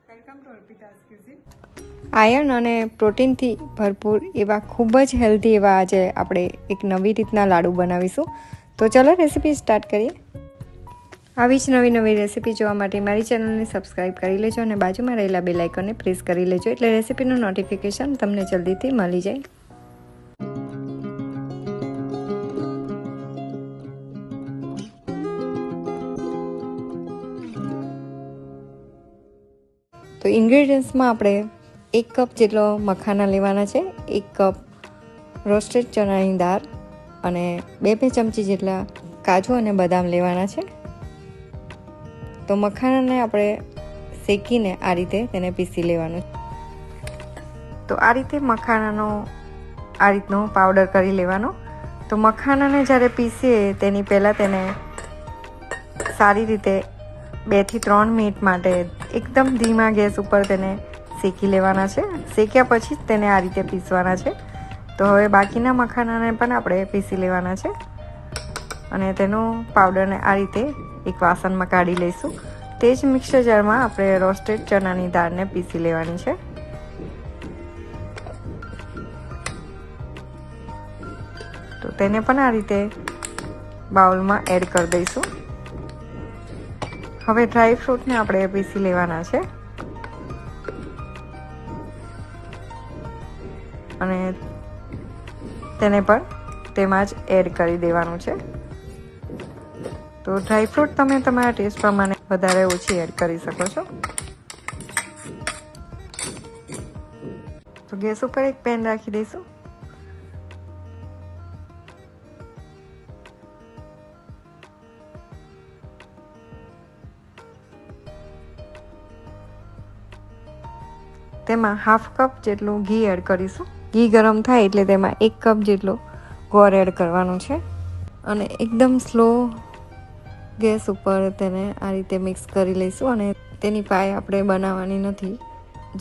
Welcome to Arpita's cuisine. Iron અને પ્રોટીનથી ભરપૂર એવા ખૂબ જ હેલ્ધી એવા આજે આપણે એક નવી રીતના લાડુ બનાવીશું. તો ચલો રેસીપી સ્ટાર્ટ કરીએ. આવી જ નવી રેસીપી જોવા માટે મારી ચેનલને સબસ્ક્રાઈબ કરી લેજો અને બાજુમાં રહેલા બેલ આઇકોનને પ્રેસ કરી લેજો, એટલે રેસીપીનું નોટિફિકેશન તમને જલ્દીથી મળી જાય. તો ઇન્ગ્રેડિયન્ટ્સમાં આપણે 1 કપ જેટલો મખાના લેવાના છે, 1 કપ રોસ્ટેડ ચણાની દાળ અને 2 ચમચી જેટલા કાજુ અને બદામ લેવાના છે. તો મખાનાને આપણે શેકીને આ રીતે તેને પીસી લેવાનું. તો આ રીતે મખાનાનો આ રીતનો પાવડર કરી લેવાનો. તો મખાનાને જ્યારે પીસીએ તેની પહેલાં તેને સારી રીતે 2 થી 3 મિનિટ માટે એકદમ ધીમા ગેસ ઉપર તેને શેકી લેવાના છે. શેક્યા પછી જ તેને આ રીતે પીસવાના છે. તો હવે બાકીના મખાનાને પણ આપણે પીસી લેવાના છે અને તેનો પાવડરને આ રીતે એક વાસણમાં કાઢી લઈશું. તે જ મિક્સર જારમાં આપણે રોસ્ટેડ ચણાની દાળને પીસી લેવાની છે. તો તેને પણ આ રીતે બાઉલમાં એડ કરી દઈશું. હવે ડ્રાય ફ્રૂટને આપણે પીસી લેવાના છે અને તેને પણ તેમાં જ એડ કરી દેવાનું છે. તો ડ્રાય ફ્રૂટ તમે તમારા ટેસ્ટ પ્રમાણે વધારે ઓછી એડ કરી શકો છો. તો ગેસ ઉપર એક પેન રાખી દઈશું. તેમાં 1/2 કપ જેટલું ઘી એડ કરીશું. ઘી ગરમ થાય એટલે તેમાં 1 કપ જેટલો ગોળ એડ કરવાનું છે અને એકદમ સ્લો ગેસ ઉપર તેને આ રીતે મિક્સ કરી લઈશું. અને તેની પાય આપણે બનાવવાની નથી,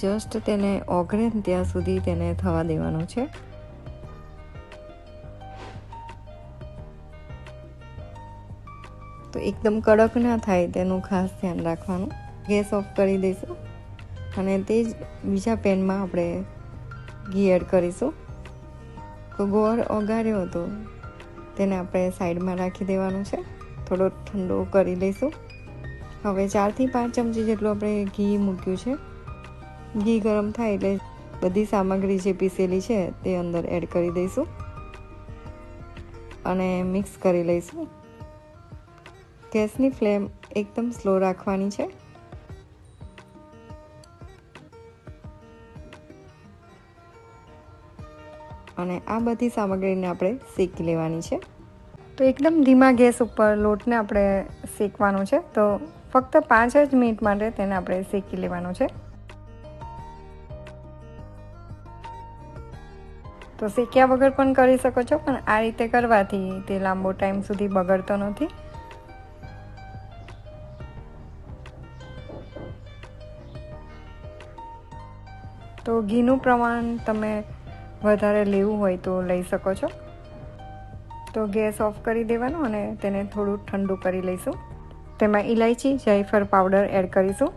જસ્ટ તેને ઓગળે ત્યાં સુધી તેને થવા દેવાનું છે. તો એકદમ કડક ના થાય તેનું ખાસ ધ્યાન રાખવાનું. ગેસ ઓફ કરી દઈશું અને તે જ બીજા પેનમાં આપણે ઘી એડ કરીશું. તો ગોળ ઓગાળ્યો હતો તેને આપણે સાઈડમાં રાખી દેવાનું છે. થોડો ઠંડો કરી લઈશું. હવે 4 થી 5 ચમચી જેટલું આપણે ઘી મૂક્યું છે. ઘી ગરમ થાય એટલે બધી સામગ્રી જે પીસેલી છે તે અંદર એડ કરી દઈશું અને મિક્સ કરી લઈશું. ગેસની ફ્લેમ એકદમ સ્લો રાખવાની છે. અને આ બધી સામગ્રીને આપણે શેકી લેવાની છે. તો એકદમ ધીમા ગેસ ઉપર લોટને આપણે શેકવાનો છે. તો ફક્ત 5 જ મિનિટ માટે તેને આપણે શેકી લેવાનું છે. તો શેક્યા વગર પણ કરી શકો છો, પણ આ રીતે કરવાથી તે લાંબો ટાઈમ સુધી બગડતો નથી. તો ઘીનું પ્રમાણ તમે વધારે લેવું હોય તો લઈ શકો છો. તો ગેસ ઓફ કરી દેવાનો અને તેને થોડું ઠંડુ કરી લઈશું. તેમાં ઇલાયચી, જાયફળ પાવડર એડ કરીશું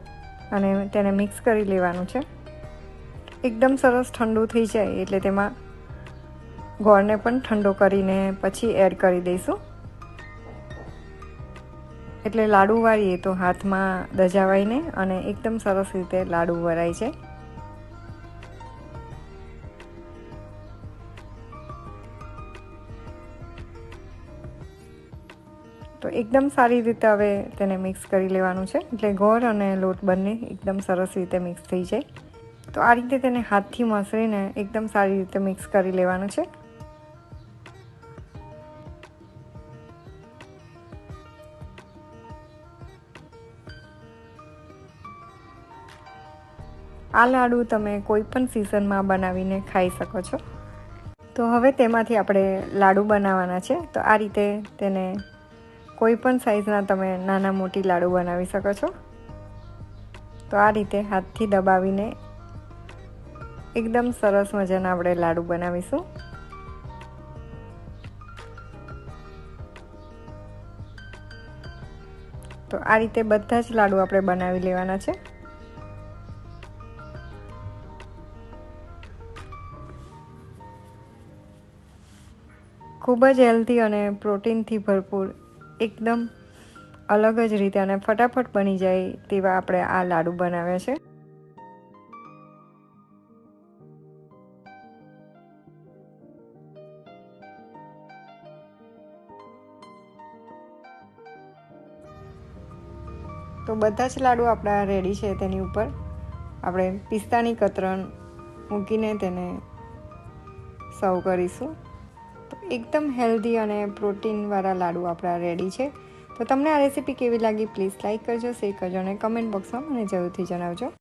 અને તેને મિક્સ કરી લેવાનું છે. એકદમ સરસ ઠંડુ થઈ જાય એટલે તેમાં ગોળને પણ ઠંડો કરીને પછી એડ કરી દઈશું. એટલે લાડુ વાળીએ તો હાથમાં દજાવાય નહીં અને એકદમ સરસ રીતે લાડુ વરાય છે. તો એકદમ સારી રીતે હવે તેને મિક્સ કરી લેવાનું છે, એટલે ગોળ અને લોટ બંને એકદમ સરસ રીતે મિક્સ થઈ જાય. તો આ રીતે તેને હાથથી મસળીને એકદમ સારી રીતે મિક્સ કરી લેવાનું છે. આ લાડુ તમે કોઈ પણ સિઝનમાં બનાવીને ખાઈ શકો છો. તો હવે તેમાંથી આપણે લાડુ બનાવવાના છે. તો આ રીતે તેને કોઈ પણ સાઈઝના તમે નાના મોટી લાડુ બનાવી શકો છો. તો આ રીતે હાથથી દબાવીને એકદમ સરસ મજાના આપણે લાડુ બનાવીશું. તો આ રીતે બધા જ લાડુ આપણે બનાવી લેવાના છે. ખૂબ જ હેલ્ધી અને પ્રોટીનથી ભરપૂર એકદમ અલગ જ રીતે અને ફટાફટ બની જાય તેવા આપણે આ લાડુ બનાવ્યા છે. તો બધા જ લાડુ આપણા રેડી છે. તેની ઉપર આપણે પિસ્તાની કતરણ મૂકીને તેને સર્વ કરીશું. તો એકદમ હેલ્ધી અને પ્રોટીનવાળા લાડુ આપણા રેડી છે. તો તમને આ રેસીપી કેવી લાગી પ્લીઝ લાઇક કરજો, શેર કરજો અને કમેન્ટ બોક્સમાં મને જરૂરથી જણાવજો.